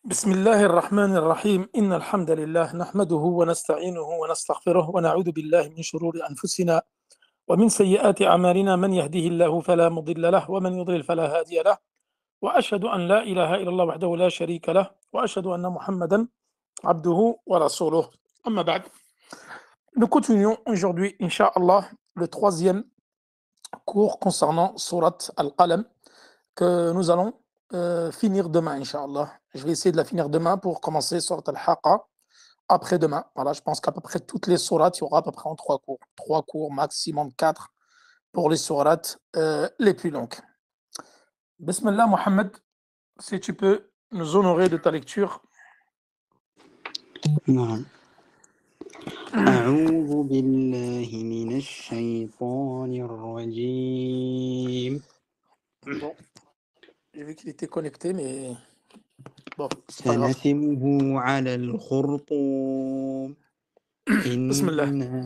بسم الله الرحمن الرحيم إن الحمد لله نحمده ونستعينه ونستغفره ونعوذ بالله من شرور أنفسنا ومن سيئات أعمالنا من يهده الله فلا مضل له ومن يضلل فلا هادي له وأشهد أن لا إله إلا الله وحده لا شريك له وأشهد أن محمدا عبده ورسوله أما بعد. Nous continuons aujourd'hui, Inch'Allah, le troisième cours concernant Surat Al-Qalam que nous allons finir demain, Inch'Allah. Je vais essayer de la finir demain pour commencer Surat Al-Haqqa après-demain. Voilà, je pense qu'à peu près toutes les sourates, il y aura à peu près en 3 cours. 3 cours, maximum 4 pour les sourates les plus longues. Bismillah, Mohamed, si tu peux nous honorer de ta lecture. نعم. أعوذ بالله من الشيطان الرجيم. Bon, j'ai vu qu'il était connecté, mais bon, c'est pas grave. سنسمه على الخرطوم. Bismillah. إنا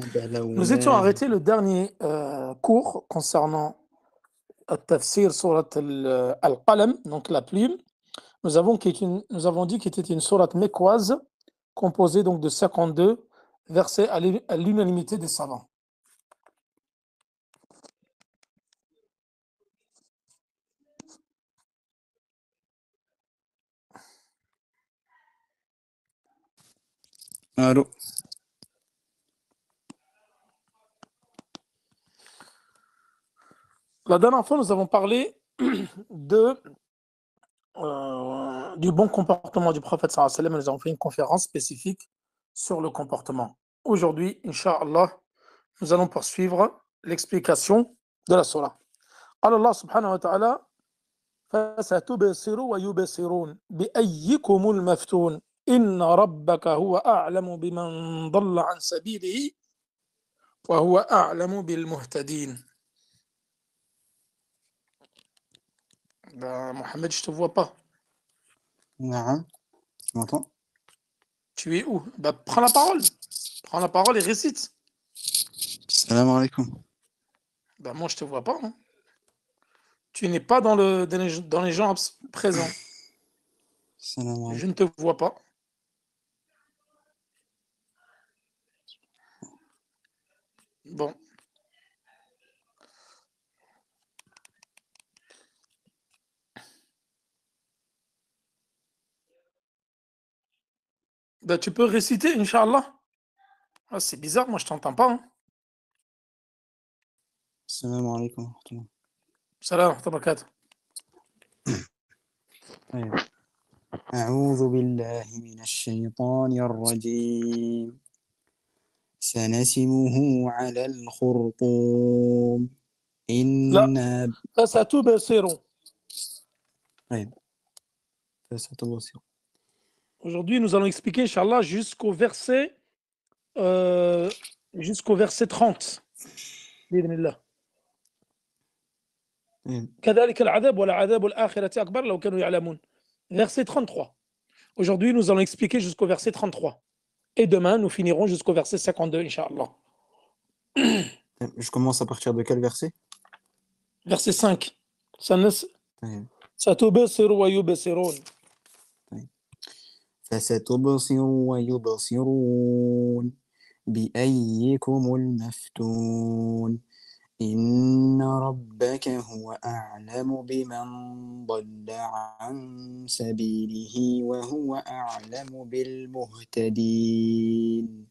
Nous étions بلوناه. arrêtés le dernier cours concernant Tafsir Surat Al-Qalam, donc la plume. Nous avons dit qu'il était une sourate mécoise composée donc de 52 versets à l'unanimité des savants. ألو. La dernière fois, nous avons parlé du bon comportement du prophète sallallahu alayhi wa sallam. Nous avons fait une conférence spécifique sur le comportement. Aujourd'hui, Inch'Allah, nous allons poursuivre l'explication de la surah. Allah subhanahu wa ta'ala فستبصر ويبصرون بأيكم المفتون إن ربك هو أعلم بمن ضل عن سبيله وهو أعلم بالمهتدين. Mohamed, je te vois pas. نعم. Tu m'entends? Tu es où? Prends la parole. Prends la parole et récite. Salam alaikum. Moi, je te vois pas. Hein. Tu n'es pas dans les gens présents. Salam alaikum. Je ne te vois pas. Bon. Tu peux réciter, Inch'Allah. Ah, c'est bizarre, moi je t'entends pas. Hein. Salam alaikum. Salam wa rahmatullah. أعوذ بالله من الشيطان الرجيم. سنسمه على الخرطوم. إنا فستبصرون. طيب. فستبصر. Aujourd'hui, nous allons expliquer, Inch'Allah, jusqu'au verset 30. Bismillah. كذلك العذاب والعذاب الآخرة أكبر لو كانوا يعلمون. Verset 33. Aujourd'hui, nous allons expliquer jusqu'au verset 33. Et demain, nous finirons jusqu'au verset 52, Inch'Allah. Je commence à partir de quel verset? Verset 5. طيب. ستبصر ويبصرون. فستبصر ويبصرون بأيكم المفتون إن ربك هو أعلم بمن ضل عن سبيله وهو أعلم بالمهتدين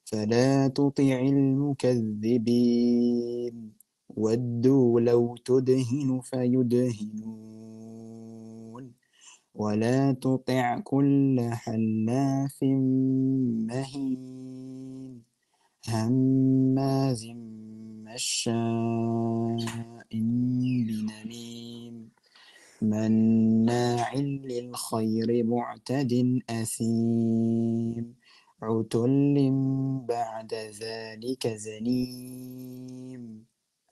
فلا تطع المكذبين ودوا لو تدهن فيدهنون ولا تطع كل حلاف مهين هماز مشاء بنميم مناع للخير معتد أثيم عتل بعد ذلك زنيم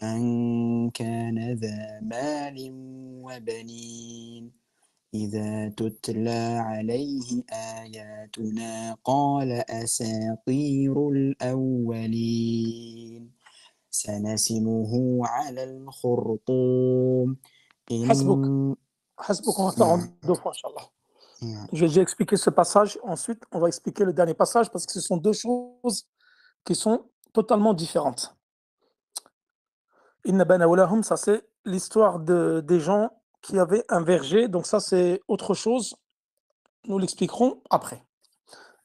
أن كان ذا مال وبنين إذا تتلى عليه آياتنا قال أساطير الأولين سنسمه على الخرطوم حسبك. On va faire en 2 fois, Inch'Allah. Yeah. Je vais déjà expliquer ce passage. Ensuite, on va expliquer le dernier passage parce que ce sont deux choses qui sont totalement différentes. Inna bana walahum, ça c'est l'histoire des gens qui avaient un verger. Donc ça, c'est autre chose. Nous l'expliquerons après.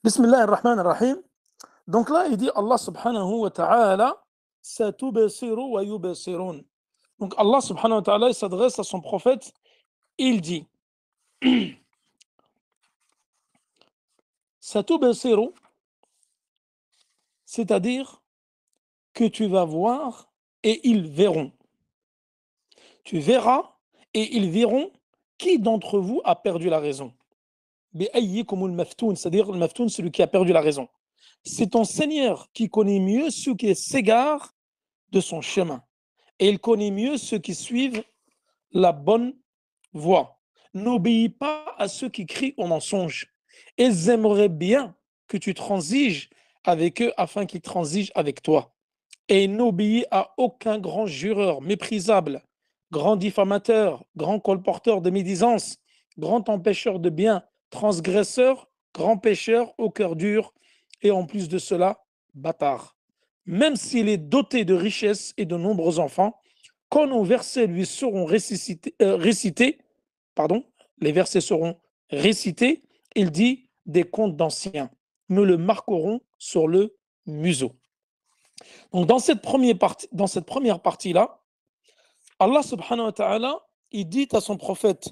Bismillah ar-Rahman ar-Rahim. Donc là, il dit Allah subhanahu wa ta'ala, satubasiru wa yubasirun. Donc Allah subhanahu wa ta'ala, il s'adresse à son prophète, il dit satubasiru, c'est-à-dire que tu vas voir et ils verront. Tu verras et ils verront qui d'entre vous a perdu la raison. Bi'ayyikumul maftoun, c'est-à-dire le maftoun, celui qui a perdu la raison. C'est ton Seigneur qui connaît mieux ceux qui s'égarent de son chemin. Et il connaît mieux ceux qui suivent la bonne voie. N'obéis pas à ceux qui crient au mensonge. Ils aimeraient bien que tu transiges avec eux afin qu'ils transigent avec toi. Et n'obéis à aucun grand jureur méprisable, grand diffamateur, grand colporteur de médisance, grand empêcheur de bien, transgresseur, grand pécheur au cœur dur, et en plus de cela, bâtard. Même s'il est doté de richesses et de nombreux enfants, quand nos versets lui seront récités, les versets seront récités, il dit des contes d'anciens. Nous le marquerons sur le museau. Donc dans cette première partie-là, Allah subhanahu wa ta'ala, il dit à son prophète,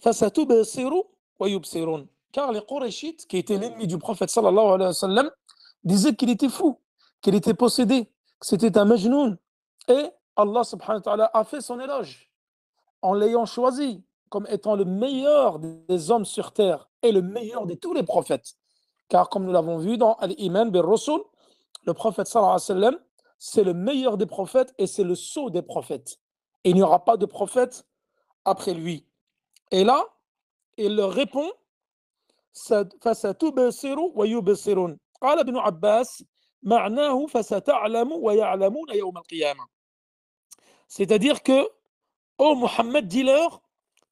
Fasatubasiru wa yubsirun. Car les Qurayshites, qui étaient l'ennemi du prophète sallallahu alayhi wa sallam, disaient qu'il était fou, qu'il était possédé, que c'était un majnoun. Et Allah subhanahu wa ta'ala a fait son éloge en l'ayant choisi comme étant le meilleur des hommes sur terre et le meilleur de tous les prophètes. Car comme nous l'avons vu dans Al-Iman bil Rasul, le prophète sallallahu alayhi wa sallam, c'est le meilleur des prophètes et c'est le sceau des prophètes. Et il n'y aura pas de prophète après lui. Et là, il leur répond فَسَتُبْصِرُ وَيُبْصِرُونَ قال ابن عباس معناه فَسَتَعْلَمُ وَيَعْلَمُونَ يَوْمَ الْقِيَامَةِ. C'est-à-dire que, ô Mohammed, dis-leur,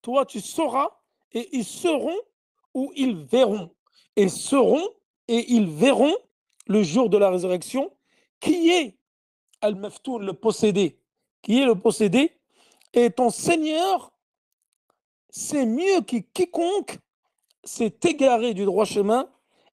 toi tu sauras et ils seront ou ils verront. Ils seront et ils verront le jour de la résurrection qui est Al-Maftoun, le possédé, qui est le possédé, et ton Seigneur, c'est mieux que quiconque s'est égaré du droit chemin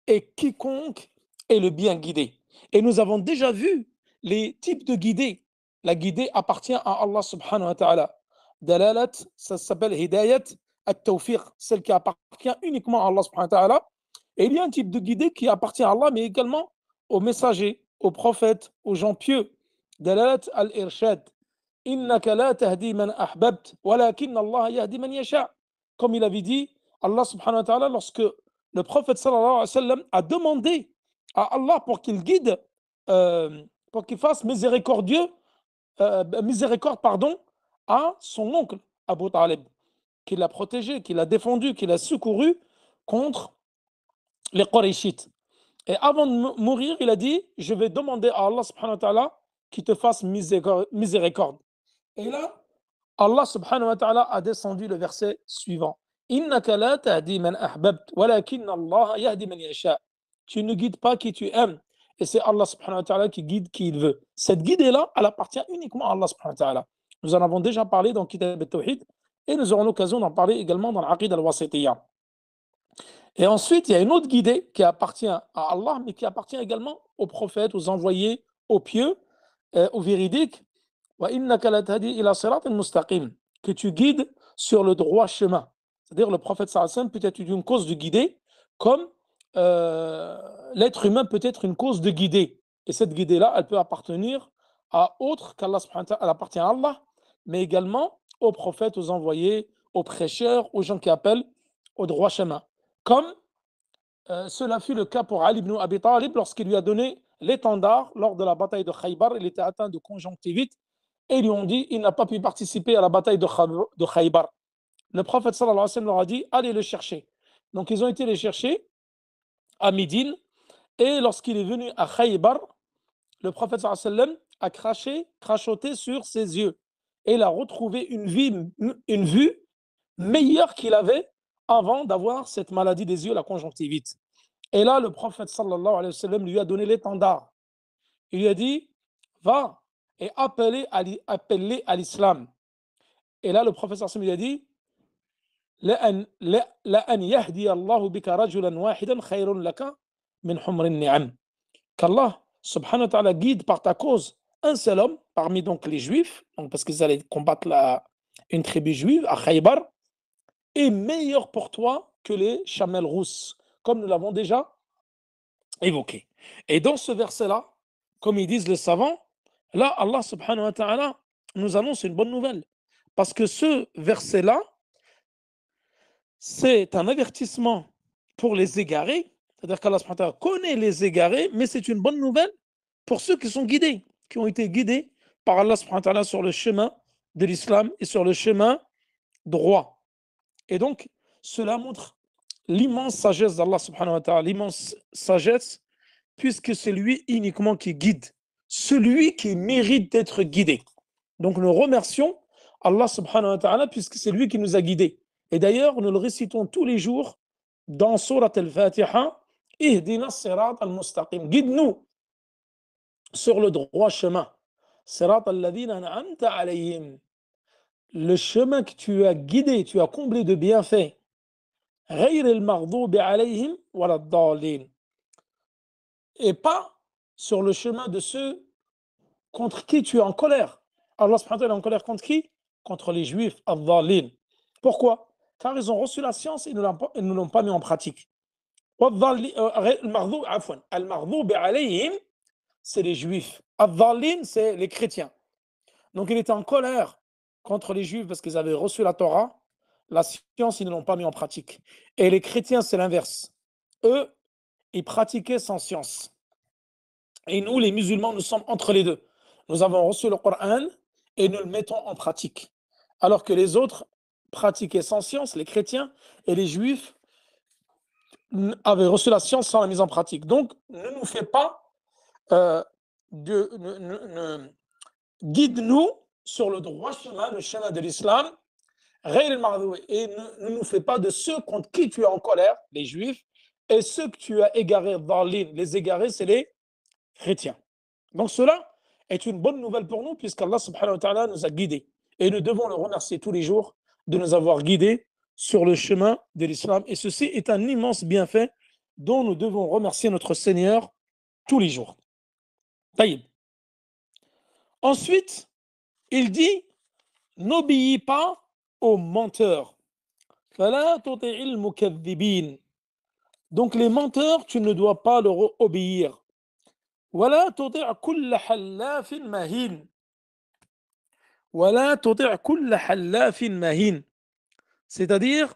et quiconque est le bien guidé. Et nous avons déjà vu les types de guidés. La guidée appartient à Allah subhanahu wa ta'ala. Dalalat, ça s'appelle Hidayat at-Tawfiq, celle qui appartient uniquement à Allah subhanahu wa ta'ala. Et il y a un type de guidée qui appartient à Allah, mais également aux messagers, aux prophètes, aux gens pieux. Dalalat al-Irshad. Innaka la tahdi man ahbabt, walakin Allah yahdi man yasha. Comme il avait dit, Allah subhanahu wa ta'ala, lorsque le prophète sallallahu alayhi wa sallam a demandé à Allah pour qu'il guide, pour qu'il fasse miséricorde, à son oncle Abu Talib, qu'il l'a protégé, qu'il a défendu, qu'il a secouru contre les Qurayshites. Et avant de mourir, il a dit, je vais demander à Allah subhanahu wa ta'ala qu'il te fasse miséricorde. Et là, Allah subhanahu wa ta'ala a descendu le verset suivant. Innaka la tahdi man ahbabt, walakin Allah yahdi man yasha. Tu ne guides pas qui tu aimes. Et c'est Allah subhanahu wa ta'ala qui guide qui il veut. Cette guidée-là, elle appartient uniquement à Allah subhanahu wa ta'ala. Nous en avons déjà parlé dans Kitab al-Tawhid et nous aurons l'occasion d'en parler également dans l'Aqid al-Wasitiyya. Et ensuite, il y a une autre guidée qui appartient à Allah, mais qui appartient également aux prophètes, aux envoyés, aux pieux, aux véridiques. Que tu guides sur le droit chemin. C'est-à-dire le prophète sallallahu alayhi wa sallam peut être une cause de guider, comme l'être humain peut être une cause de guider. Et cette guidée-là, elle peut appartenir à autre qu'Allah subhanahu wa ta'ala, elle appartient à Allah, mais également aux prophètes, aux envoyés, aux prêcheurs, aux gens qui appellent au droit chemin. Comme cela fut le cas pour Ali ibn Abi Talib lorsqu'il lui a donné l'étendard lors de la bataille de Khaybar. Il était atteint de conjonctivite et ils lui ont dit il n'a pas pu participer à la bataille de Khaybar. Le prophète sallallahu alayhi wa sallam leur a dit allez le chercher. Donc ils ont été le chercher à Médine et lorsqu'il est venu à Khaybar, le prophète sallallahu alayhi wa sallam a crachoté sur ses yeux et il a retrouvé une vue meilleure qu'il avait avant d'avoir cette maladie des yeux, la conjonctivite. Et là, le prophète sallallahu alayhi wa sallam lui a donné l'étendard. Il lui a dit, va et appelle-les à l'islam. Et là, le prophète sallallahu alayhi wa sallam lui a dit, لأن يهدي الله بك رجلا واحدا خير لك من حمر النعم. Qu'Allah subhanahu wa ta'ala guide par ta cause un seul homme parmi donc les juifs, donc parce qu'ils allaient combattre une tribu juive à Khaybar, est meilleur pour toi que les chamelles rousses, comme nous l'avons déjà évoqué. Et dans ce verset-là, comme ils disent les savants, là, Allah subhanahu wa ta'ala nous annonce une bonne nouvelle. Parce que ce verset-là, c'est un avertissement pour les égarés, c'est-à-dire qu'Allah subhanahu wa ta'ala connaît les égarés, mais c'est une bonne nouvelle pour ceux qui sont guidés, qui ont été guidés par Allah subhanahu wa ta'ala sur le chemin de l'islam et sur le chemin droit. Et donc, cela montre l'immense sagesse d'Allah subhanahu wa ta'ala, l'immense sagesse, puisque c'est lui uniquement qui guide, celui qui mérite d'être guidé. Donc nous remercions Allah subhanahu wa ta'ala, puisque c'est lui qui nous a guidés. Et d'ailleurs, nous le récitons tous les jours dans Surat al-Fatiha, Ihdina sirat al-mustaqim, guide-nous sur le droit chemin. Sirat al-ladhina an'amta alayhim, le chemin que tu as guidé, tu as comblé de bienfaits. غير المغضوب عليهم ولا الضالين, et pas sur le chemin de ceux contre qui tu es en colère. Allah subhanahu wa ta'ala est en colère contre qui? Contre les juifs, al-dhalin. Pourquoi? Car ils ont reçu la science et ils ne l'ont pas mis en pratique. Al-maghdhub alayhim, c'est les juifs. Al-dhalin, c'est les chrétiens. Donc il était en colère contre les juifs parce qu'ils avaient reçu la Torah, la science, ils ne l'ont pas mis en pratique. Et les chrétiens, c'est l'inverse. Eux, ils pratiquaient sans science. Et nous, les musulmans, nous sommes entre les deux. Nous avons reçu le Coran et nous le mettons en pratique. Alors que les autres pratiquaient sans science, les chrétiens et les juifs avaient reçu la science sans la mise en pratique. Donc, ne nous fais pas, guide-nous sur le droit chemin, le chemin de l'islam, et ne nous fais pas de ceux contre qui tu es en colère, les juifs, et ceux que tu as égarés, les égarés, c'est les chrétiens. Donc cela est une bonne nouvelle pour nous, puisqu'Allah subhanahu wa ta'ala nous a guidés. Et nous devons le remercier tous les jours de nous avoir guidés sur le chemin de l'islam. Et ceci est un immense bienfait dont nous devons remercier notre Seigneur tous les jours. Taïb. Ensuite, il dit, n'obéis pas aux menteurs. Donc les menteurs, tu ne dois pas leur obéir. ولا تطع كل حلاف مهين. ولا تطع كل حلاف مهين. C'est-à-dire,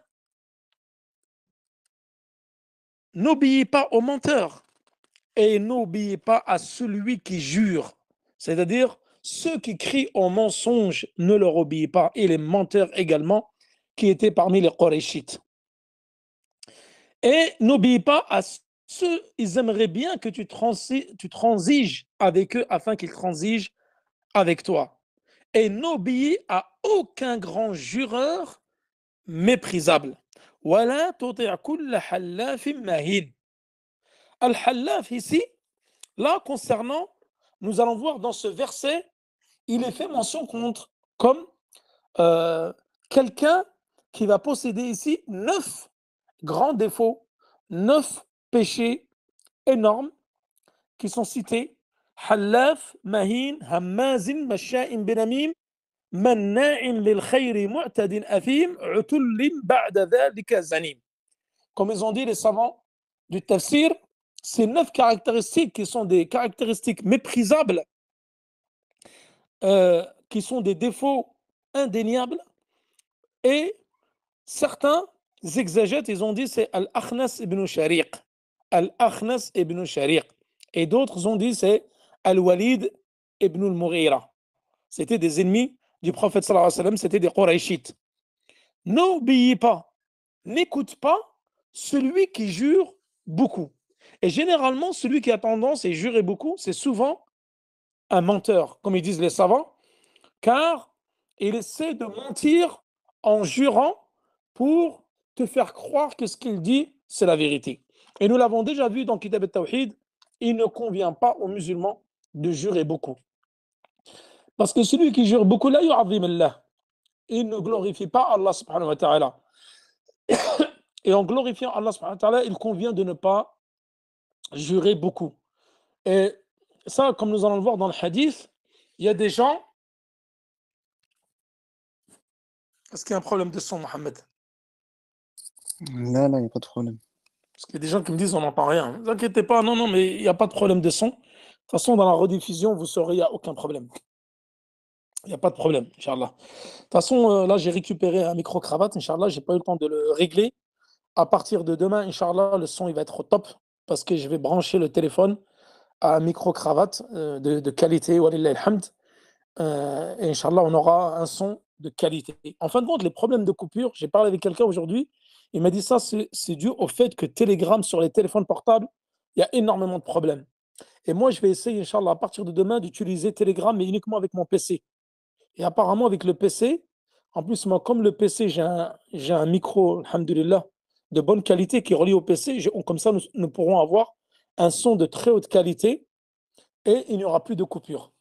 n'obéis pas aux menteurs et n'obéis pas à celui qui jure. C'est-à-dire, ceux qui crient au mensonge, ne leur obéis pas, et les menteurs également, qui étaient parmi les Qurayshites. Et n'obéis pas à ceux, ils aimeraient bien que tu transiges avec eux afin qu'ils transigent avec toi. Et n'obéis à aucun grand jureur méprisable. Wala tuti' kulla hallafin mahin. Al-hallaf ici, là concernant, nous allons voir dans ce verset, il est fait mention contre comme quelqu'un qui va posséder ici 9 grands défauts, 9 péchés énormes qui sont cités. Hallaf, mahin, hammazin, masha'in binamim, manna'in lil khayri mu'tadin athim, utullin ba'da dhalika zanim. Comme ils ont dit les savants du tafsir, ces 9 caractéristiques qui sont des caractéristiques méprisables, qui sont des défauts indéniables, et certains exégètes, ils ont dit c'est Al-Akhnas ibn Shariq. Al-Akhnas ibn Shariq. Et d'autres ont dit c'est Al-Walid ibn al-Mughira. C'était des ennemis du prophète sallallahu alayhi wa sallam, c'était des Qurayshites. N'obéis pas, n'écoute pas celui qui jure beaucoup. Et généralement, celui qui a tendance à jurer beaucoup, c'est souvent un menteur, comme ils disent les savants, car il essaie de mentir en jurant pour te faire croire que ce qu'il dit, c'est la vérité. Et nous l'avons déjà vu dans Kitab al-Tawhid, il ne convient pas aux musulmans de jurer beaucoup. Parce que celui qui jure beaucoup, la yu'azzim Allah, il ne glorifie pas Allah subhanahu wa ta'ala. Et en glorifiant Allah subhanahu wa ta'ala, il convient de ne pas jurer beaucoup. Et ça, comme nous allons le voir dans le hadith, il y a des gens. Est-ce qu'il y a un problème de son, Mohamed? Là, il n'y a pas de problème. Parce qu'il y a des gens qui me disent on n'entend rien. Ne vous inquiétez pas, non, mais il n'y a pas de problème de son. De toute façon, dans la rediffusion, vous saurez, il n'y a aucun problème. Il n'y a pas de problème, Inch'Allah. De toute façon, là, j'ai récupéré un micro-cravate, Inch'Allah, je n'ai pas eu le temps de le régler. À partir de demain, Inch'Allah, le son il va être au top parce que je vais brancher le téléphone à un micro-cravate de qualité, walillah alhamd. Et Inch'Allah, on aura un son de qualité. En fin de compte, les problèmes de coupure, j'ai parlé avec quelqu'un aujourd'hui, il m'a dit ça, c'est dû au fait que Telegram sur les téléphones portables, il y a énormément de problèmes. Et moi, je vais essayer, Inch'Allah, à partir de demain, d'utiliser Telegram, mais uniquement avec mon PC. Et apparemment, avec le PC, en plus, moi, comme le PC, j'ai un micro, alhamdoulilah, de bonne qualité qui est relié au PC, comme ça, nous pourrons avoir un son de très haute qualité et il n'y aura plus de coupure.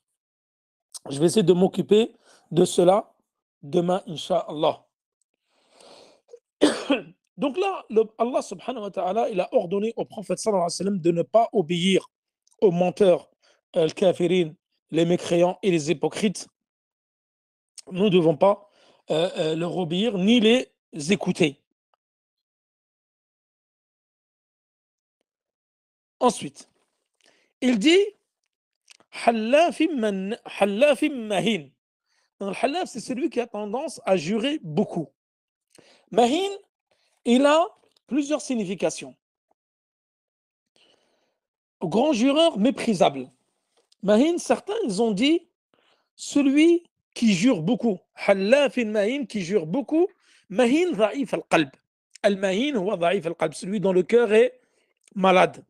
Je vais essayer de m'occuper de cela demain, Inch'Allah. Donc là, Allah subhanahu wa ta'ala, il a ordonné au prophète sallallahu alayhi wa sallam de ne pas obéir aux menteurs, les kafirin, les mécréants et les hypocrites. Nous ne devons pas leur obéir ni les écouter. Ensuite, il dit Hallafim mahin. Le halaf, c'est celui qui a tendance à jurer beaucoup. Mahin, il a plusieurs significations. Grand jureur méprisable. Mahin, certains, ils ont dit celui qui jure beaucoup. Hallafin mahin, qui jure beaucoup. Mahin dha'if al-qalb. Al-mahin, huwa dha'if al-qalb, celui dont le cœur est malade.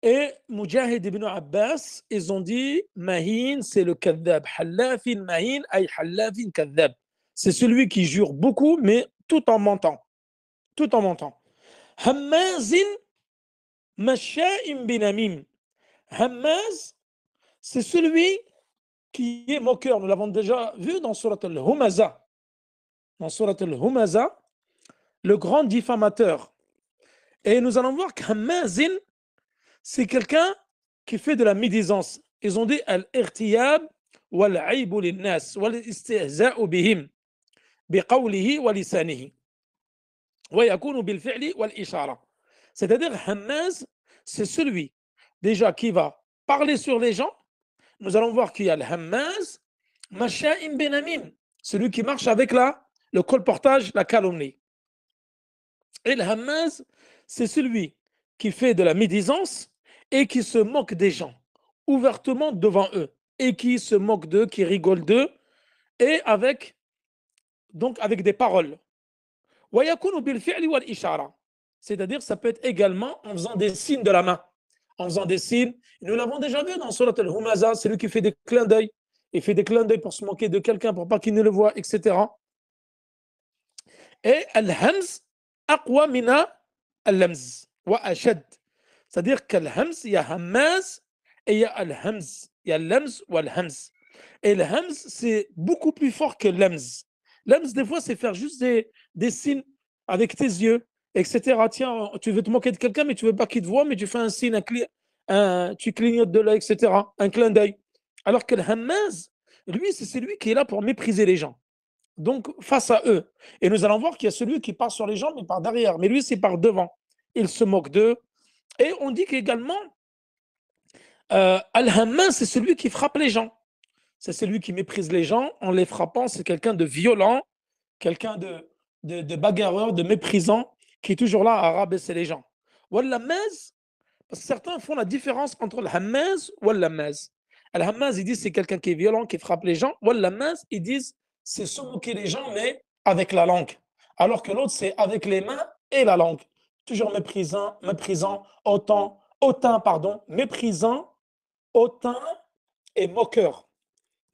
Et Mujahid ibn Abbas, ils ont dit Mahin, c'est le kadhab. Hallafin mahin, ay hallafin kadhab. C'est celui qui jure beaucoup, mais tout en mentant. Tout en mentant. Hammazin masha'im binamim. Hammaz, c'est celui qui est moqueur. Nous l'avons déjà vu dans Surat al-Humaza. Dans Surat al-Humaza, le grand diffamateur. Et nous allons voir qu'Hammazin, c'est quelqu'un qui fait de la médisance. Ils ont dit al-irtiyab wal-aïbu lin-nas wal-istihza'u bihim biqawlihi wa lisanihi wa yakunu bil-fi'li wal-ishara. C'est-à-dire Hammaz, c'est celui déjà qui va parler sur les gens. Nous allons voir qu'il y a le Hammaz masha'im binamim, celui qui marche avec le colportage, la calomnie. Et le Hammaz, c'est celui qui fait de la médisance et qui se moque des gens ouvertement devant eux et qui se moque d'eux, qui rigole d'eux et avec des paroles. C'est-à-dire ça peut être également en faisant des signes de la main, en faisant des signes. Nous l'avons déjà vu dans Surat al-Humaza, c'est lui qui fait des clins d'œil. Il fait des clins d'œil pour se moquer de quelqu'un, pour pas qu'il ne le voie, etc. Et al-hamz aqwa mina al-lamz wa ashad. C'est-à-dire qu'al-hamz, il y a hammaz et il y a al-hamz. Il y a l'hamz ou al-hamz. Et le hamz, c'est beaucoup plus fort que l'hamz. L'hamz, des fois, c'est faire juste des signes avec tes yeux, etc. Tiens, tu veux te moquer de quelqu'un, mais tu veux pas qu'il te voie, mais tu fais un signe, tu clignotes de l'œil, etc. Un clin d'œil. Alors que le hammaz, lui, c'est celui qui est là pour mépriser les gens. Donc, face à eux. Et nous allons voir qu'il y a celui qui part sur les gens, mais par derrière. Mais lui, c'est par devant. Il se moque d'eux. Et on dit qu'également, Al-Hammaz, c'est celui qui frappe les gens. C'est celui qui méprise les gens en les frappant. C'est quelqu'un de violent, quelqu'un de bagarreur, de méprisant, qui est toujours là à rabaisser les gens. Wal-Hammaz, parce que certains font la différence entre le Hammaz ou Al-Hammaz. Al-Hammaz, ils disent c'est quelqu'un qui est violent, qui frappe les gens. Wal-Hammaz, ils disent c'est se moquer les gens, mais avec la langue. Alors que l'autre, c'est avec les mains et la langue. Toujours méprisant, méprisant, hautain et moqueur.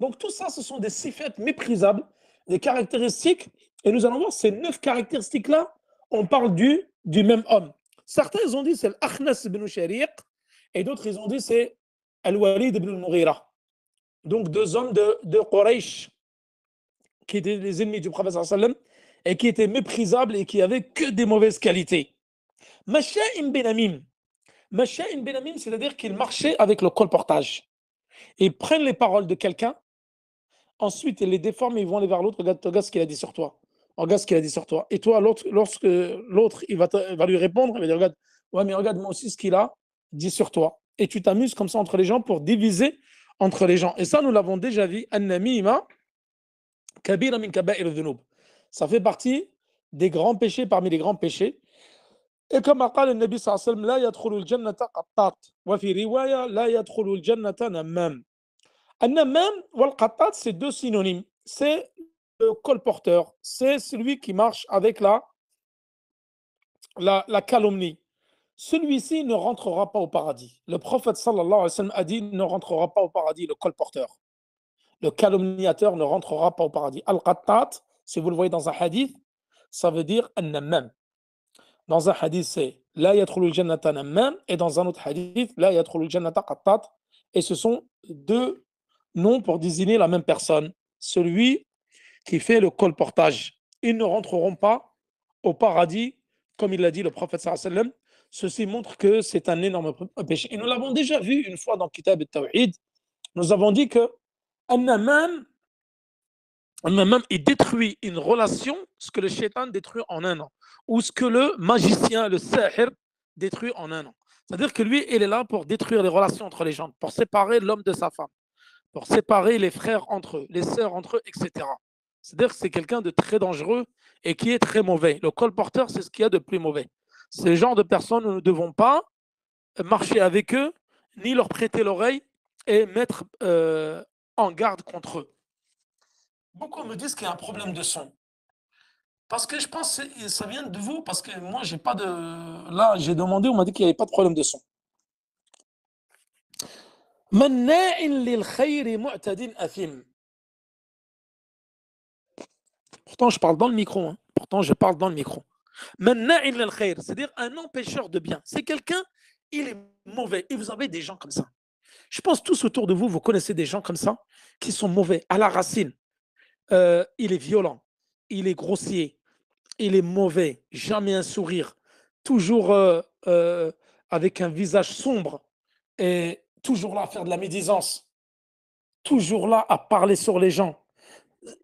Donc tout ça, ce sont des sifat méprisables, des caractéristiques Et nous allons voir ces 9 caractéristiques-là, on parle du même homme. Certains, ils ont dit c'est l'Akhnas ibn Shariq, et d'autres, ils ont dit c'est Al-Walid ibn al-Mughira. Donc 2 hommes de Quraysh, qui étaient les ennemis du prophète sallam, et qui étaient méprisables et qui avaient que des mauvaises qualités. Masha'im ben Amim. Masha'im ben Amim, c'est-à-dire qu'ils marchaient avec le colportage. Ils prennent les paroles de quelqu'un, ensuite ils les déforment et ils vont aller vers l'autre. Regarde ce qu'il a dit sur toi. Regarde ce qu'il a dit sur toi. Et toi, lorsque l'autre il va lui répondre, il va dire regarde, ouais, mais regarde moi aussi ce qu'il a dit sur toi. Et tu t'amuses comme ça entre les gens pour diviser entre les gens. Et ça, nous l'avons déjà vu. An-namima kabira min kaba'ir dhunub. Ça fait partie des grands péchés parmi les grands péchés. Et comme a dit le Nabi sallallahu alayhi wa sallam, la yadkhulu al-jannata qattat. Wa fi riwaya, la yadkhulu al-jannata namam. An-namam ou al-qattat, c'est 2 synonymes. C'est le colporteur, c'est celui qui marche avec la calomnie. Celui-ci ne rentrera pas au paradis. Le prophète sallallahu alayhi wa sallam a dit ne rentrera pas au paradis, le colporteur. Le calomniateur ne rentrera pas au paradis. Al-qattat, si vous le voyez dans un hadith, ça veut dire an-namam. Dans un hadith, c'est la yadkhulul jannata namam, et dans un autre hadith, la yadkhulul jannata qattat. Et ce sont 2 noms pour désigner la même personne. Celui qui fait le colportage. Ils ne rentreront pas au paradis, comme il l'a dit le prophète sallallahu alayhi wa sallam. Ceci montre que c'est un énorme péché. Et nous l'avons déjà vu une fois dans Kitab al-Tawhid. Nous avons dit que un imam, il détruit une relation, ce que le shaitan détruit en un an, ou ce que le magicien, le sahir, détruit en un an. C'est-à-dire que lui, il est là pour détruire les relations entre les gens, pour séparer l'homme de sa femme, pour séparer les frères entre eux, les sœurs entre eux, etc. C'est-à-dire que c'est quelqu'un de très dangereux et qui est très mauvais. Le colporteur, c'est ce qu'il y a de plus mauvais. C'est le genre de personnes, nous ne devons pas marcher avec eux, ni leur prêter l'oreille et mettre en garde contre eux. Beaucoup me disent qu'il y a un problème de son. Parce que je pense que ça vient de vous, parce que moi, j'ai pas de. Là, j'ai demandé, on m'a dit qu'il n'y avait pas de problème de son. Pourtant, je parle dans le micro. Hein. Pourtant, je parle dans le micro. C'est-à-dire un empêcheur de bien. C'est quelqu'un, il est mauvais. Et vous avez des gens comme ça. Je pense tous autour de vous, vous connaissez des gens comme ça, qui sont mauvais à la racine. Il est violent, il est grossier, il est mauvais, jamais un sourire, toujours avec un visage sombre et toujours là à faire de la médisance, toujours là à parler sur les gens.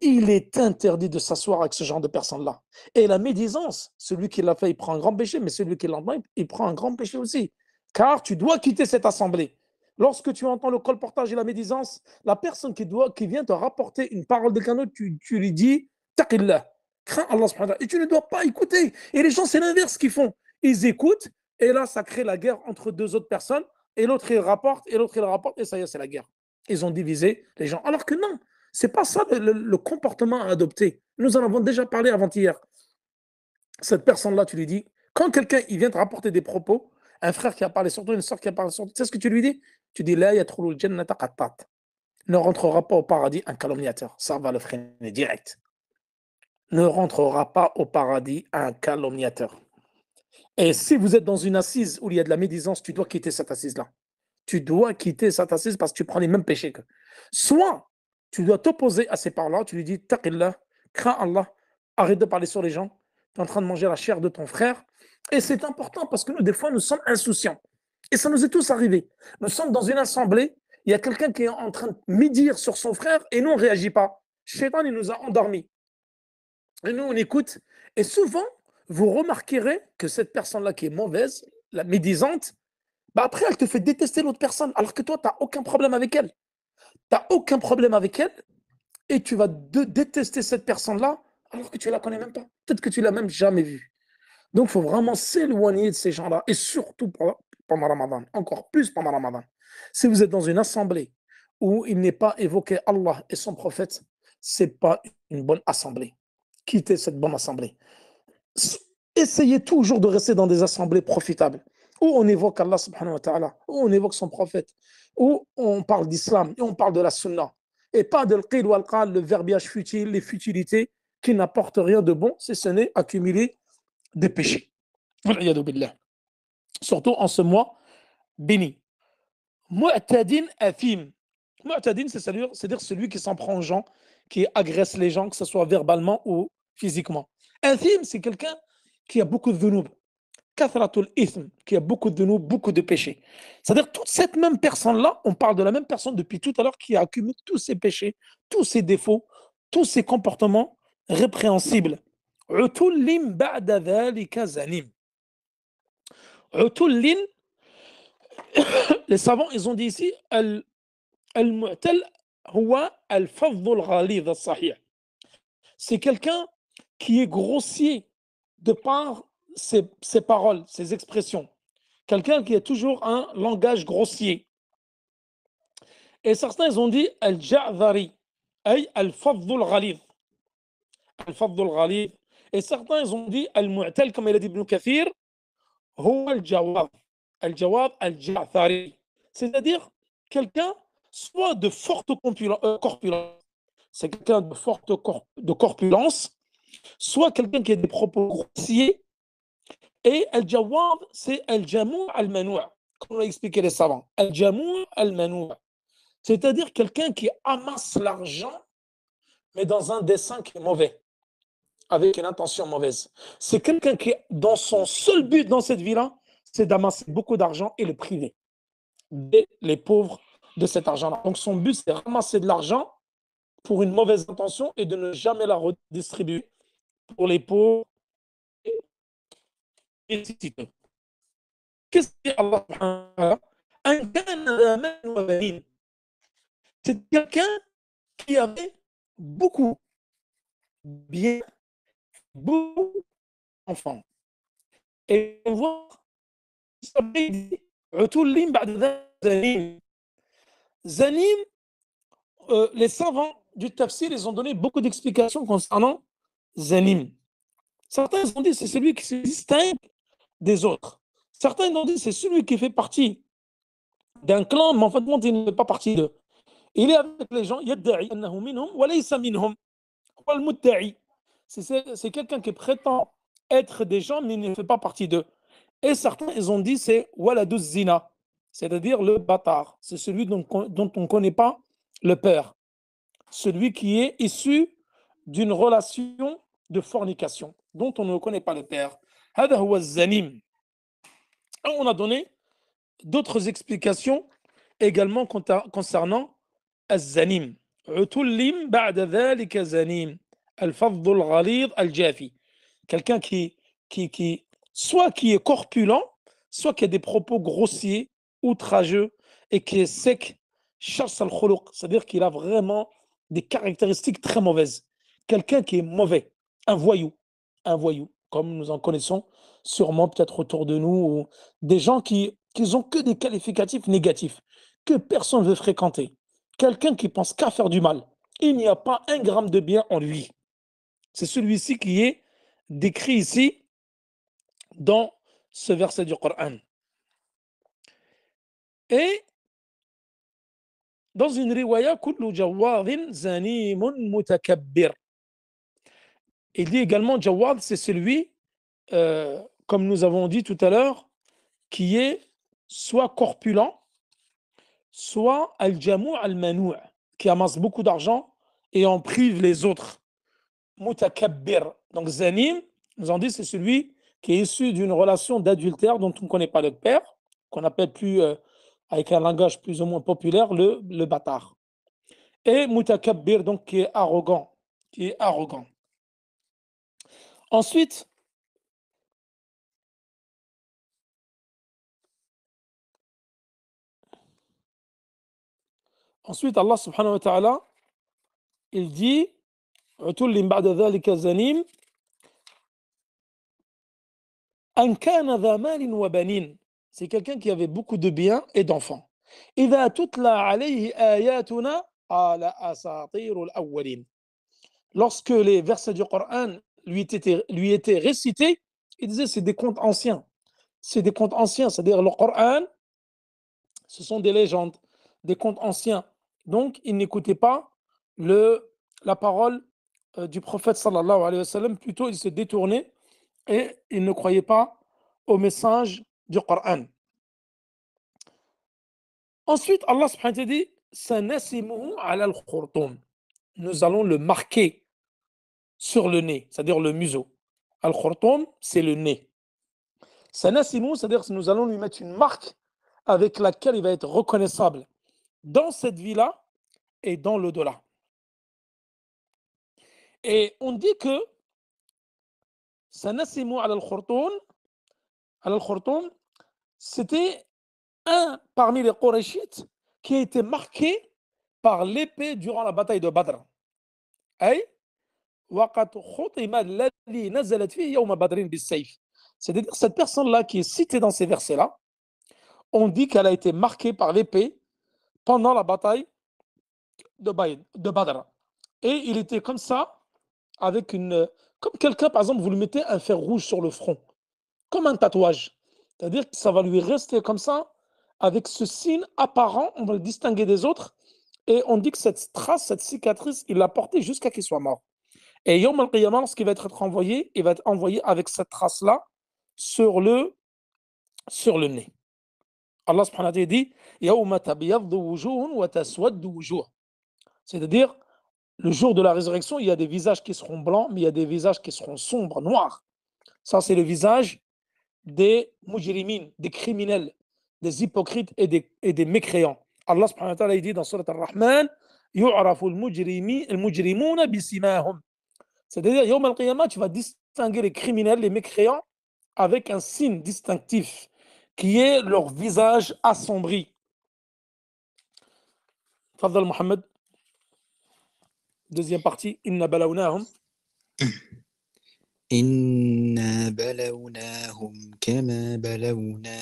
Il est interdit de s'asseoir avec ce genre de personnes-là. Et la médisance, celui qui l'a fait, il prend un grand péché, mais celui qui l'entend, il prend un grand péché aussi. Car tu dois quitter cette assemblée. Lorsque tu entends le colportage et la médisance, la personne qui vient te rapporter une parole de canot, tu lui dis Taqillah, crains Allah subhanahu wa ta'ala. Et tu ne dois pas écouter. Et les gens, c'est l'inverse qu'ils font. Ils écoutent, et là, ça crée la guerre entre 2 autres personnes, et l'autre, il rapporte, et ça y est, c'est la guerre. Ils ont divisé les gens. Alors que non, c'est pas ça le comportement à adopter. Nous en avons déjà parlé avant-hier. Cette personne-là, tu lui dis, quand quelqu'un il vient te rapporter des propos, un frère qui a parlé sur toi, une soeur qui a parlé sur toi, tu sais ce que tu lui dis? Tu dis, là, yadkhulul jannata qattat. Ne rentrera pas au paradis un calomniateur. Ça va le freiner direct. Ne rentrera pas au paradis un calomniateur. Et si vous êtes dans une assise où il y a de la médisance, tu dois quitter cette assise-là. Tu dois quitter cette assise parce que tu prends les mêmes péchés que. Soit tu dois t'opposer à ces paroles-là, tu lui dis Taqillah, crains Allah, arrête de parler sur les gens, tu es en train de manger la chair de ton frère. Et c'est important parce que nous, des fois, nous sommes insouciants. Et ça nous est tous arrivé. Nous sommes dans une assemblée, il y a quelqu'un qui est en train de médire sur son frère et nous, on ne réagit pas. Shaitan, il nous a endormis. Et nous, on écoute. Et souvent, vous remarquerez que cette personne-là qui est mauvaise, la médisante, bah après, elle te fait détester l'autre personne, alors que toi, tu n'as aucun problème avec elle. Tu n'as aucun problème avec elle, et tu vas détester cette personne-là, alors que tu ne la connais même pas. Peut-être que tu ne l'as même jamais vue. Donc, il faut vraiment s'éloigner de ces gens-là, et surtout pendant Ramadan, encore plus pendant Ramadan. Si vous êtes dans une assemblée où il n'est pas évoqué Allah et son prophète, ce n'est pas une bonne assemblée. Quittez cette bonne assemblée. Essayez toujours de rester dans des assemblées profitables, où on évoque Allah subhanahu wa ta'ala, où on évoque son prophète, où on parle d'islam, et on parle de la sunna, et pas de l'qil ou al-qal, le verbiage futile, les futilités, qui n'apporte rien de bon, si ce n'est accumuler des péchés. Wal'iyadu billah. Surtout en ce mois béni. Mu'tadin athim. Mu'tadin, c'est-à-dire celui qui s'en prend aux gens, qui agresse les gens, que ce soit verbalement ou physiquement. Athim, c'est quelqu'un qui a beaucoup de dhunoub. Kathratul ithm, qui a beaucoup de dhunoub, beaucoup de péchés. C'est-à-dire toute cette même personne-là, on parle de la même personne depuis tout à l'heure qui a accumulé tous ses péchés, tous ses défauts, tous ses comportements répréhensibles. Utullin ba'da dhalika zanim. Utullin, les savants, ils ont dit ici, al-mu'tal huwa al-fadhu al-ghalidh al-sahih. C'est quelqu'un qui est grossier de par ses paroles, ses expressions. Quelqu'un qui a toujours un langage grossier. Et certains, ils ont dit al-ja'dhari, ay al-fadhu al-ghalidh. Al-fadhu al-ghalidh. Et certains, ils ont dit al-mu'tal, comme il a dit Ibn Kathir, huwa al-jawad. Al-jawad al-ja'thari. C'est-à-dire quelqu'un soit de forte corpulence, c'est quelqu'un de forte corpulence, soit quelqu'un qui a des propos grossiers, et al-jawad, c'est al-jamou' al-manou', comme l'a expliqué les savants. Al-jamou' al-manou', c'est-à-dire quelqu'un qui amasse l'argent, mais dans un dessein qui est mauvais, avec une intention mauvaise. C'est quelqu'un qui, dans son seul but dans cette vie-là, c'est d'amasser beaucoup d'argent et le priver les pauvres de cet argent-là. Donc son but, c'est de ramasser de l'argent pour une mauvaise intention et de ne jamais la redistribuer pour les pauvres et les nécessiteux. Qu'est-ce que dit Allah subhanahu wa ta'ala? C'est quelqu'un qui avait beaucoup bien, beaucoup d'enfants. Et on voit Zanim, les savants du tafsir, ils ont donné beaucoup d'explications concernant Zanim. Certains ont dit c'est celui qui se distingue des autres. Certains ont dit c'est celui qui fait partie d'un clan, mais en fait, il ne fait pas partie d'eux. Il est avec les gens, c'est quelqu'un qui prétend être des gens, mais il ne fait pas partie d'eux. Et certains, ils ont dit c'est waladuz zina, c'est-à-dire le bâtard. C'est celui dont on ne connaît pas le père. Celui qui est issu d'une relation de fornication, dont on ne connaît pas le père. Hada huwa zanim. On a donné d'autres explications également concernant الزنيم. عتل بعد ذلك زنيم. الفظ الغليظ الجافي. Quelqu'un soit qui est corpulent, soit qui a des propos grossiers, outrageux et qui est sec, shars al-khuluq, c'est-à-dire qu'il a vraiment des caractéristiques très mauvaises. Quelqu'un qui est mauvais, un voyou, comme nous en connaissons sûrement peut-être autour de nous, ou des gens qui n'ont que des qualificatifs négatifs, que personne ne veut fréquenter. Quelqu'un qui pense qu'à faire du mal. Il n'y a pas un gramme de bien en lui. C'est celui-ci qui est décrit ici dans ce verset du Coran. Et dans une riwaya, kullu jawadin zanimun mutakabbir. Il dit également jawad, c'est celui, comme nous avons dit tout à l'heure, qui est soit corpulent, soit al-jamou' al-manou', qui amasse beaucoup d'argent et en prive les autres. Mutakabbir. Donc zanim, nous avons dit, c'est celui qui est issu d'une relation d'adultère dont on ne connaît pas le père, qu'on appelle plus, avec un langage plus ou moins populaire, le bâtard. Et mutakabbir, donc qui est arrogant. Ensuite, Allah subhanahu wa ta'ala, il dit عتل بعد ذلك زنيم أن كان ذا مال وبنين. C'est quelqu'un qui avait beaucoup de biens et d'enfants. إذا تتلى عليه آياتنا قال أساطير الأولين. Lorsque les versets du Coran lui étaient récités, il disait c'est des contes anciens. C'est des contes anciens, c'est-à-dire le Coran, ce sont des légendes, des contes anciens. Donc, il n'écoutait pas la parole du prophète sallallahu alayhi wa sallam, plutôt ils se détournaient et ils ne croyaient pas au message du Coran. Ensuite, Allah subhanahu wa ta'ala dit Sanasimuhu ala al-khurtum. Nous allons le marquer sur le nez, c'est-à-dire le museau. Al-khurtum, c'est le nez. Sanasimuhu, c'est-à-dire que nous allons lui mettre une marque avec laquelle il va être reconnaissable dans cette vie-là et dans l'au-delà. Et on dit que Sanasimuhu ala al-khurtum, c'était un parmi les Qurayshites qui a été marqué par l'épée durant la bataille de Badr. أي وقد ختم الذي نزلت فيه يوم بدر بالسيف. C'est-à-dire cette personne-là qui est citée dans ces versets-là, on dit qu'elle a été marquée par l'épée pendant la bataille de Badr. Et il était comme ça, avec comme quelqu'un, par exemple, vous lui mettez un fer rouge sur le front, comme un tatouage. C'est-à-dire que ça va lui rester comme ça, avec ce signe apparent, on va le distinguer des autres. Et on dit que cette trace, cette cicatrice, il l'a portée jusqu'à qu'il soit mort. Et Yom al-Qiyamah, lorsqu'il va être envoyé, il va être envoyé avec cette trace-là sur le nez. Allah subhanahu wa ta'ala dit Yawma tabyaddu wujuhun wa taswaddu wujuh. C'est-à-dire, le jour de la résurrection, il y a des visages qui seront blancs, mais il y a des visages qui seront sombres, noirs. Ça, c'est le visage des mujrimin, des criminels, des hypocrites et des mécréants. Allah subhanahu wa ta'ala dit dans Surat Ar-Rahman Yu'rafu al-mujrimuna bisimahum. C'est-à-dire, Yawm al-Qiyamah, tu vas distinguer les criminels, les mécréants, avec un signe distinctif, qui est leur visage assombri. Fadal Mohammed. Deuxième partie, Inna balawnahum. إنا بلوناهم كما بلونا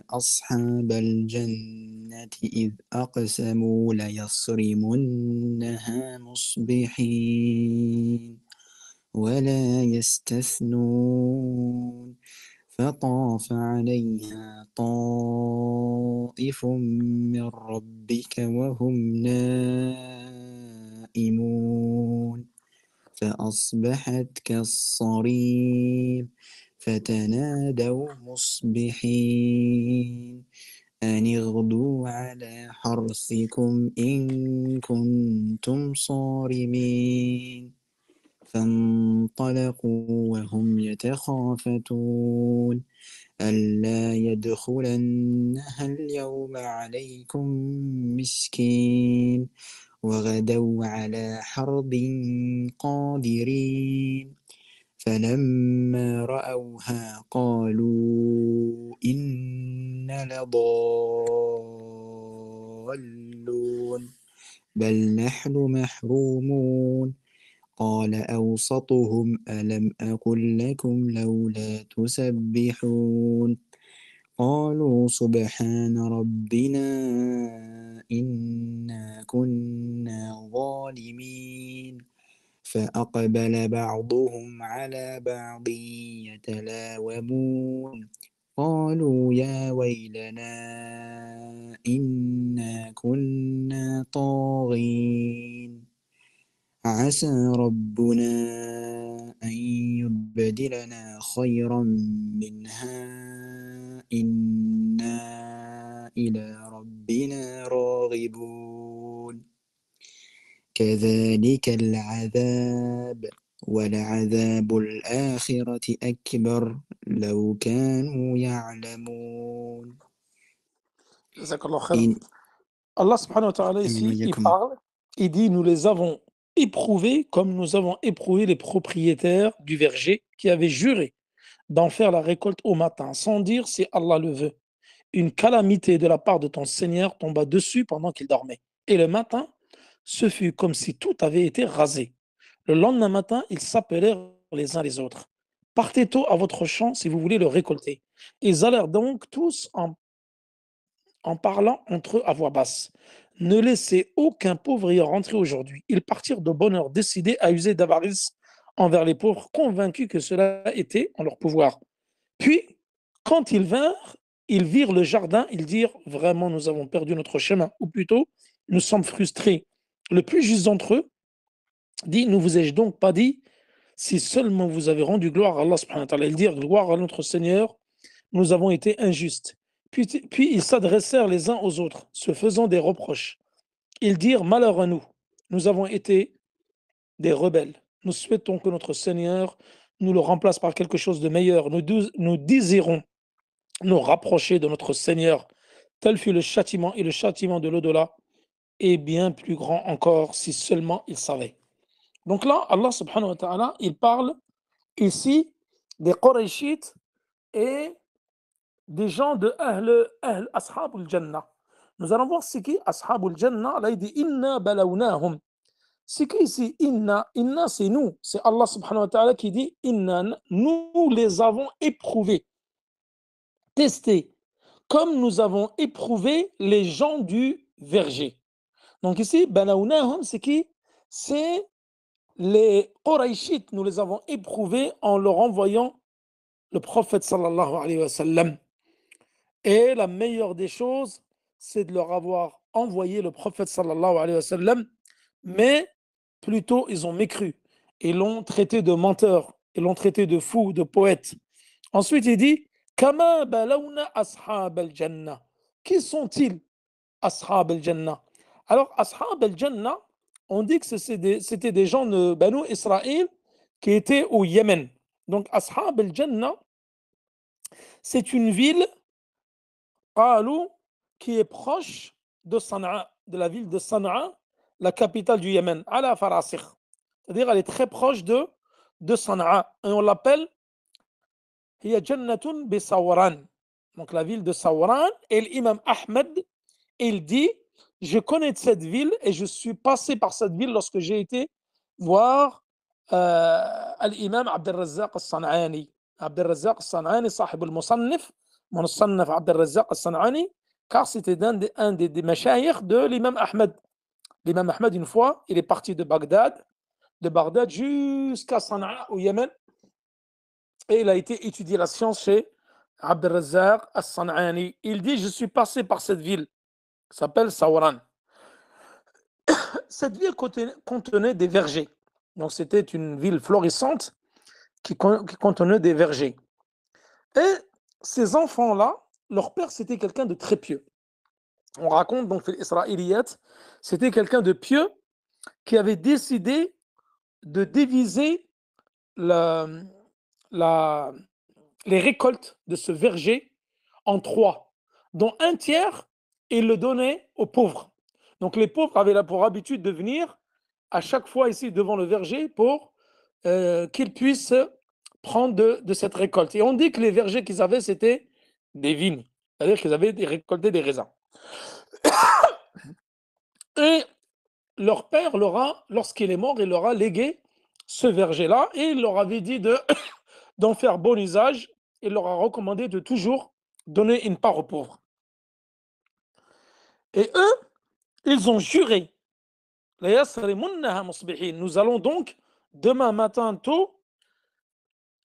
أصحاب الجنة إذ أقسموا ليصرمنها مصبحين ولا يستثنون فطاف عليها طائف من ربك وهم نائمون فأصبحت كالصريم فتنادوا مصبحين أن اغدوا على حرثكم إن كنتم صارمين فانطلقوا وهم يتخافتون ألا يدخلنها اليوم عليكم مسكين وغدوا على حرب قادرين فلما رأوها قالوا إنا لضالون بل نحن محرومون قال أوسطهم ألم أقل لكم لولا تسبحون قالوا سبحان ربنا إنا كنا ظالمين فأقبل بعضهم على بعض يتلاومون قالوا يا ويلنا إنا كنا طاغين عسى ربنا أن يبدلنا خيرا منها إنا إلى ربنا راغبون كذلك العذاب ولعذاب الآخرة أكبر لو كانوا يعلمون. جزاك الله خير. Allah subhanahu wa ta'ala ici, il parle, il dit nous les avons éprouvés comme nous avons éprouvé les propriétaires du verger qui avaient juré d'en faire la récolte au matin, sans dire si Allah le veut. Une calamité de la part de ton Seigneur tomba dessus pendant qu'il dormait. Et le matin, ce fut comme si tout avait été rasé. Le lendemain matin, ils s'appelèrent les uns les autres. Partez tôt à votre champ si vous voulez le récolter. Ils allèrent donc tous en parlant entre eux à voix basse. Ne laissez aucun pauvre y rentrer aujourd'hui. Ils partirent de bonne heure, décidés à user d'avarice envers les pauvres, convaincus que cela était en leur pouvoir. Puis, quand ils vinrent, ils virent le jardin, ils dirent « Vraiment, nous avons perdu notre chemin » ou plutôt « Nous sommes frustrés ». Le plus juste d'entre eux dit, ne vous ai-je donc pas dit, si seulement vous avez rendu gloire à Allah subhanahu wa ta'ala, et dire gloire à notre Seigneur, nous avons été injustes. Puis ils s'adressèrent les uns aux autres, se faisant des reproches. Ils dirent, malheur à nous, nous avons été des rebelles. Nous souhaitons que notre Seigneur nous le remplace par quelque chose de meilleur. Nous désirons nous rapprocher de notre Seigneur. Tel fut le châtiment, et le châtiment de l'au-delà est bien plus grand encore si seulement ils savaient. Donc là, Allah subhanahu wa ta'ala, il parle ici des Qurayshites et des gens de Ahl Ashabul Jannah. Nous allons voir c'est qui Ashabul Jannah. Là, il dit Inna balawnahum. C'est qui ici Inna? Inna, c'est nous. C'est Allah subhanahu wa ta'ala qui dit Inna, nous les avons éprouvés, testés, comme nous avons éprouvé les gens du verger. Donc ici, balawnahum, c'est qui? C'est les Qurayshites. Nous les avons éprouvés en leur envoyant le prophète sallallahu alayhi wa sallam. Et la meilleure des choses, c'est de leur avoir envoyé le prophète sallallahu alayhi wa sallam, mais plutôt ils ont mécru. Ils l'ont traité de menteur, ils l'ont traité de fou, de poète. Ensuite, il dit Kama balawna ashab al-jannah. Qui sont-ils, ashab al-jannah? Alors, ashab al-jannah, on dit que c'était des gens de Banu Israël qui étaient au Yémen. Donc, ashab al-jannah, c'est une ville Qalou, qui est proche de Sana'a, de la ville de Sana'a, la capitale du Yémen, ala Farasikh. C'est-à-dire, elle est très proche de Sana'a. Et on l'appelle Hiya Jannatun bi Sawran. Donc la ville de Sawran. Et l'imam Ahmed, il dit, je connais cette ville et je suis passé par cette ville lorsque j'ai été voir l'imam Abd al-Razzaq al-San'ani. Abd al-Razzaq al-San'ani, sahib al-Musannif, Musannaf Abd al-Razzaq al-San'ani, car c'était un des mashayikh de l'imam Ahmed. L'imam Ahmed, une fois, il est parti de Bagdad jusqu'à Sana'a au Yémen, et il a été étudier la science chez Abd al-Razzaq al-San'ani. Il dit, je suis passé par cette ville, qui s'appelle Sawran. Cette ville contenait des vergers. Donc c'était une ville florissante qui contenait des vergers. Et ces enfants-là, leur père, c'était quelqu'un de très pieux. On raconte donc l'Israéliyat, c'était quelqu'un de pieux qui avait décidé de diviser les récoltes de ce verger en 3, dont un tiers, il le donnait aux pauvres. Donc les pauvres avaient pour habitude de venir à chaque fois ici devant le verger pour qu'ils puissent prendre de cette récolte. Et on dit que les vergers qu'ils avaient, c'était des vignes, c'est-à-dire qu'ils avaient récolté des raisins. Et leur père, lorsqu'il est mort, il leur a légué ce verger-là et il leur avait dit d'en faire bon usage. Il leur a recommandé de toujours donner une part aux pauvres. Et eux, ils ont juré. Nous allons donc, demain matin tôt,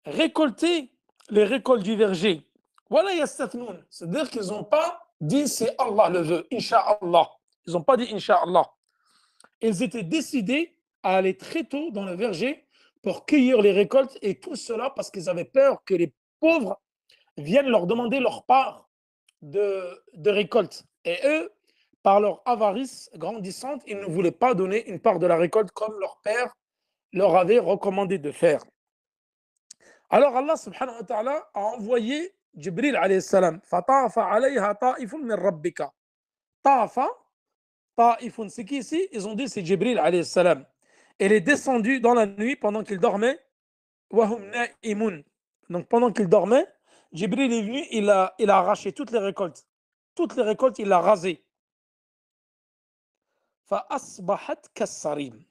récolter les récoltes du verger. Voilà, c'est-à-dire qu'ils n'ont pas dit c'est Allah le veut, Inch'Allah. Ils n'ont pas dit Inch'Allah. Ils étaient décidés à aller très tôt dans le verger pour cueillir les récoltes, et tout cela parce qu'ils avaient peur que les pauvres viennent leur demander leur part de récolte. Et eux, par leur avarice grandissante, ils ne voulaient pas donner une part de la récolte comme leur père leur avait recommandé de faire. Alors Allah subhanahu wa ta'ala a envoyé Jibril alayhi salam. Fatafa alayha ta'ifun min rabbika. Tafa, ta'ifun, c'est qui ici? Ils ont dit c'est Jibril alayhi salam. Il est descendu dans la nuit pendant qu'il dormait. Wahum na'imun. Donc pendant qu'il dormait, Jibril est venu, il a arraché toutes les récoltes. Toutes les récoltes, il a rasé. Fa asbahat kassarim.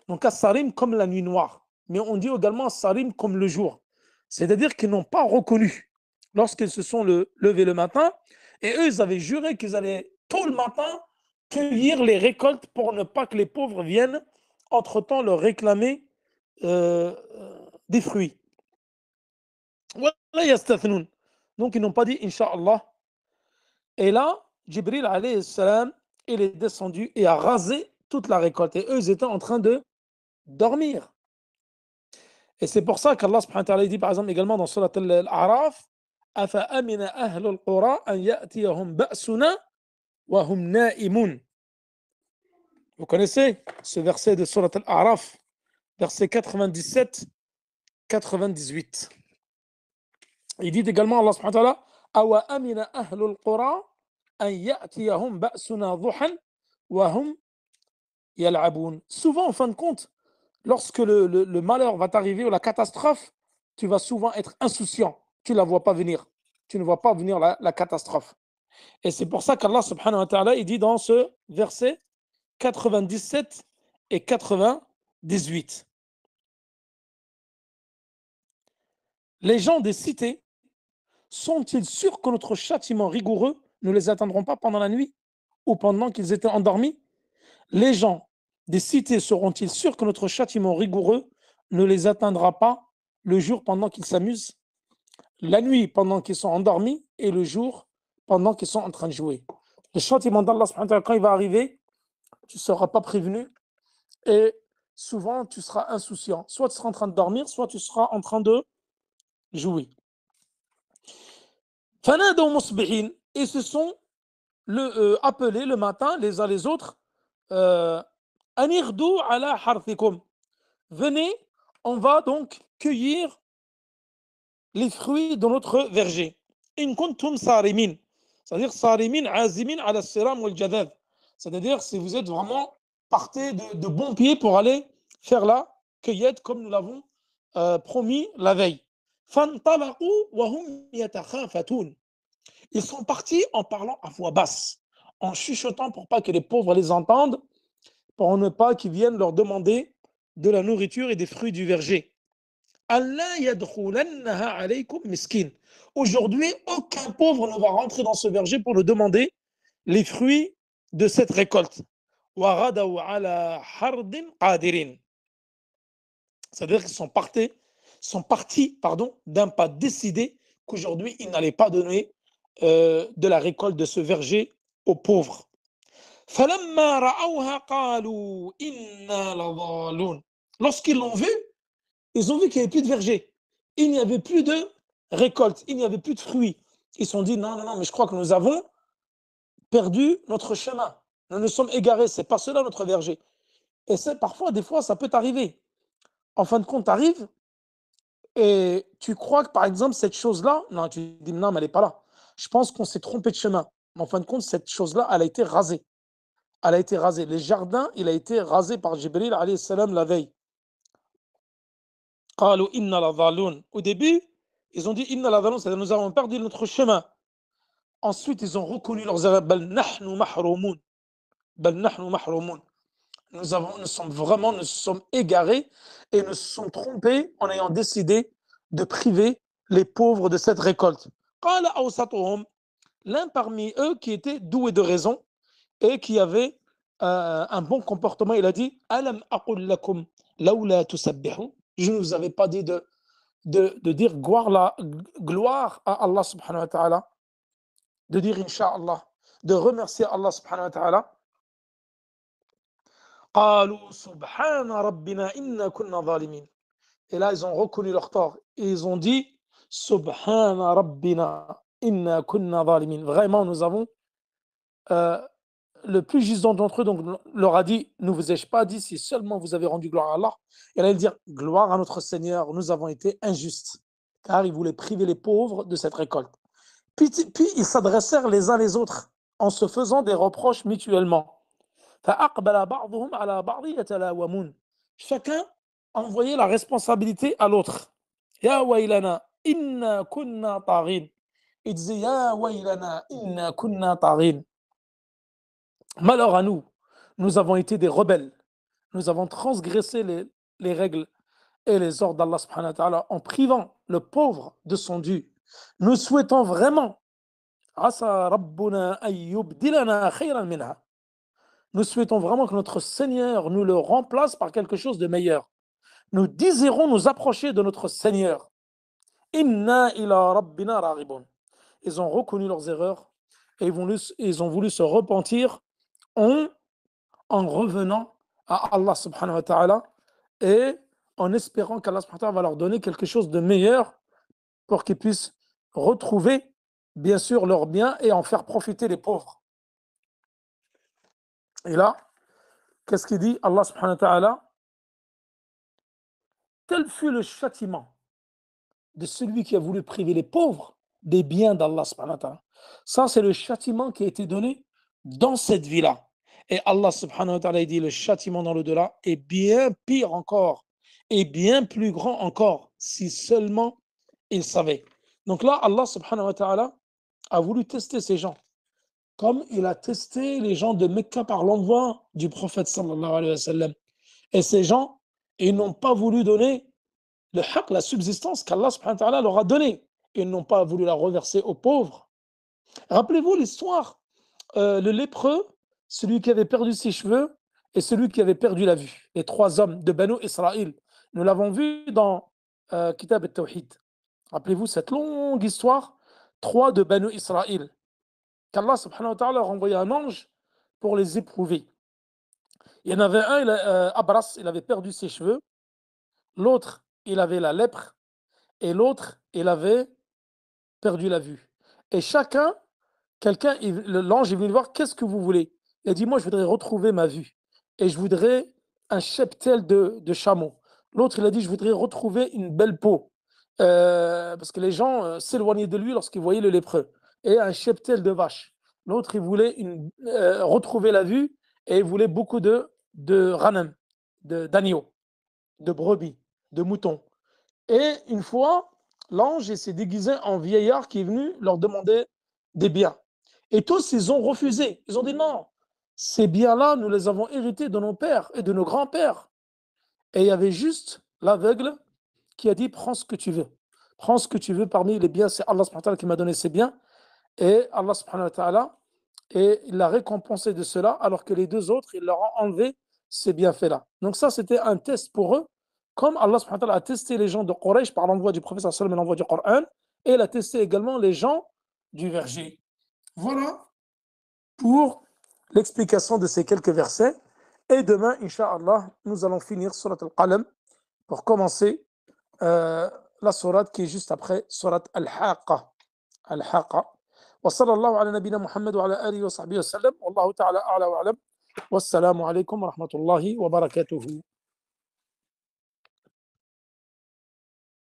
Donc kassarim comme la nuit noire. Mais on dit également sarim comme le jour. C'est-à-dire qu'ils n'ont pas reconnu lorsqu'ils se sont levés le matin. Et eux, ils avaient juré qu'ils allaient tôt le matin cueillir les récoltes pour ne pas que les pauvres viennent entre-temps leur réclamer des fruits. Donc ils n'ont pas dit Inch'Allah. Et là, Jibril alayhi salam, il est descendu et a rasé toute la récolte. Et eux, ils étaient en train de dormir. Et c'est pour ça qu'Allah subhanahu wa ta'ala dit par exemple également dans Surat Al-A'raf, Afa amina ahlul qura an ya'tiyahum ba'suna wa hum na'imun. Vous connaissez ce verset de Surat Al-A'raf, verset 97-98. Il dit également Allah subhanahu wa ta'ala, Awa amina ahlul qura an ya'tiyahum ba'suna duhan wa hum yal'abun. Souvent, en fin de compte, lorsque le malheur va t'arriver ou la catastrophe, tu vas souvent être insouciant. Tu ne la vois pas venir. Tu ne vois pas venir la catastrophe. Et c'est pour ça qu'Allah subhanahu wa ta'ala, il dit dans ce verset 97 et 98. Les gens des cités sont-ils sûrs que notre châtiment rigoureux ne les atteindront pas pendant la nuit ou pendant qu'ils étaient endormis? Les gens des cités seront-ils sûrs que notre châtiment rigoureux ne les atteindra pas le jour pendant qu'ils s'amusent, la nuit pendant qu'ils sont endormis et le jour pendant qu'ils sont en train de jouer? Le châtiment d'Allah, quand il va arriver, tu ne seras pas prévenu et souvent tu seras insouciant. Soit tu seras en train de dormir, soit tu seras en train de jouer. Et se sont appelés le matin les uns les autres. Anirdu ala harthikum. Venez, on va donc cueillir les fruits de notre verger. In kuntum sarimin. C'est-à-dire sarimin azimin ala siram wal jadad. C'est-à-dire si vous êtes vraiment partez de bon pied pour aller faire la cueillette comme nous l'avons promis la veille. Fantalaqu wa hum yatakhafatun. Ils sont partis en parlant à voix basse, en chuchotant pour pas que les pauvres les entendent, pour ne pas qu'ils viennent leur demander de la nourriture et des fruits du verger. Aujourd'hui, aucun pauvre ne va rentrer dans ce verger pour nous demander les fruits de cette récolte. C'est-à-dire qu'ils sont partis d'un pas décidé qu'aujourd'hui, ils n'allaient pas donner de la récolte de ce verger aux pauvres. Lorsqu'ils l'ont vu, ils ont vu qu'il n'y avait plus de verger. Il n'y avait plus de récolte, il n'y avait plus de fruits. Ils se sont dit, non, mais je crois que nous avons perdu notre chemin. Nous nous sommes égarés, c'est pas cela notre verger. Et c'est parfois, des fois, ça peut t'arriver. En fin de compte, tu arrives et tu crois que, par exemple, cette chose-là, non, tu dis, non, mais elle n'est pas là. Je pense qu'on s'est trompé de chemin. Mais en fin de compte, cette chose-là, elle a été rasée. Elle a été rasée. Les jardins, il a été rasé par Jibril, alayhi salam, la veille. Au début, ils ont dit, Inna la c'est-à-dire nous avons perdu notre chemin. Ensuite, ils ont reconnu leurs erreurs. Bal nahnu mahroumoun. Bal nahnu mahroumoun. Nous sommes égarés et nous sommes trompés en ayant décidé de priver les pauvres de cette récolte. L'un parmi eux qui était doué de raison et qui avait un bon comportement, il a dit Alam aqul lakum laula tusabbihu. Je ne vous avais pas dit de dire gloire à Allah subhanahu wa ta'ala, de dire Inch'Allah, de remercier Allah subhanahu wa ta'ala. قالوا سبحان ربنا إنا كنا ظالمين. Et là, ils ont reconnu leur tort. Et ils ont dit Subhana Rabbina inna kunna zalimin. Vraiment, nous avons le plus gisant d'entre eux donc, leur a dit ne vous ai-je pas dit si seulement vous avez rendu gloire à Allah? Et là, ils dirent gloire à notre Seigneur, nous avons été injustes. Car ils voulaient priver les pauvres de cette récolte. Puis ils s'adressèrent les uns les autres en se faisant des reproches mutuellement. Chacun envoyait la responsabilité à l'autre. Ya waylana inna kunna taghin. Il disait Ya waylana inna kunna taghin. Malheur à nous, nous avons été des rebelles. Nous avons transgressé les règles et les ordres d'Allah subhanahu wa ta'ala en privant le pauvre de son dû. Nous souhaitons vraiment Asa rabbuna an yubdilana khayran minha. Nous souhaitons vraiment que notre Seigneur nous le remplace par quelque chose de meilleur. Nous désirons nous approcher de notre Seigneur. Inna ila rabbina raghibun. Ils ont reconnu leurs erreurs et ils ont voulu se repentir en revenant à Allah subhanahu wa ta'ala et en espérant qu'Allah subhanahu wa ta'ala va leur donner quelque chose de meilleur pour qu'ils puissent retrouver, bien sûr, leurs biens et en faire profiter les pauvres. Et là, qu'est-ce qu'il dit Allah subhanahu wa ta'ala? Tel fut le châtiment de celui qui a voulu priver les pauvres des biens d'Allah subhanahu wa ta'ala. Ça, c'est le châtiment qui a été donné dans cette vie-là. Et Allah subhanahu wa ta'ala dit le châtiment dans l'au-delà est bien pire encore et bien plus grand encore si seulement ils savaient. Donc là, Allah subhanahu wa ta'ala a voulu tester ces gens comme il a testé les gens de Mecca par l'envoi du prophète sallallahu alayhi wa sallam. Et ces gens, ils n'ont pas voulu donner le haqq, la subsistance qu'Allah subhanahu wa ta'ala leur a donnée. Ils n'ont pas voulu la reverser aux pauvres. Rappelez-vous l'histoire, le lépreux, celui qui avait perdu ses cheveux et celui qui avait perdu la vue. Les trois hommes de Banu Israël. Nous l'avons vu dans Kitab al-Tawhid. Rappelez-vous cette longue histoire, trois de Banu Israël, qu'Allah subhanahu wa ta'ala a envoyé un ange pour les éprouver. Il y en avait un, Abras, il avait perdu ses cheveux. L'autre, il avait la lèpre. Et l'autre, il avait perdu la vue. Et chacun, l'ange est venu voir, qu'est-ce que vous voulez? Il a dit, moi, je voudrais retrouver ma vue. Et je voudrais un cheptel de chameau. L'autre, il a dit, je voudrais retrouver une belle peau. Parce que les gens s'éloignaient de lui lorsqu'ils voyaient le lépreux. Et un cheptel de vache. L'autre, il voulait retrouver la vue et il voulait beaucoup de ranam, d'agneaux, de brebis, de moutons. Et une fois, l'ange s'est déguisé en vieillard qui est venu leur demander des biens. Et tous, ils ont refusé. Ils ont dit non, ces biens-là, nous les avons hérités de nos pères et de nos grands-pères. Et il y avait juste l'aveugle qui a dit prends ce que tu veux. Prends ce que tu veux parmi les biens. C'est Allah subhanahu wa ta'ala qui m'a donné ces biens. Et Allah subhanahu wa ta'ala, et il l'a récompensé de cela, alors que les deux autres, il leur a enlevé ces bienfaits-là. Donc ça, c'était un test pour eux. Comme Allah subhanahu wa ta'ala a testé les gens de Quraysh par l'envoi du prophète sallallahu alayhi wa sallam et l'envoi du Coran, et il a testé également les gens du verger. Voilà pour l'explication de ces quelques versets. Et demain, Inch'Allah, nous allons finir Surat al-Qalam pour commencer la sourate qui est juste après Surat al-Haqqa. Al-Haqqa. وصلى الله على نبينا محمد وعلى آله وصحبه وسلم والله تعالى أعلى وأعلم والسلام عليكم ورحمة الله وبركاته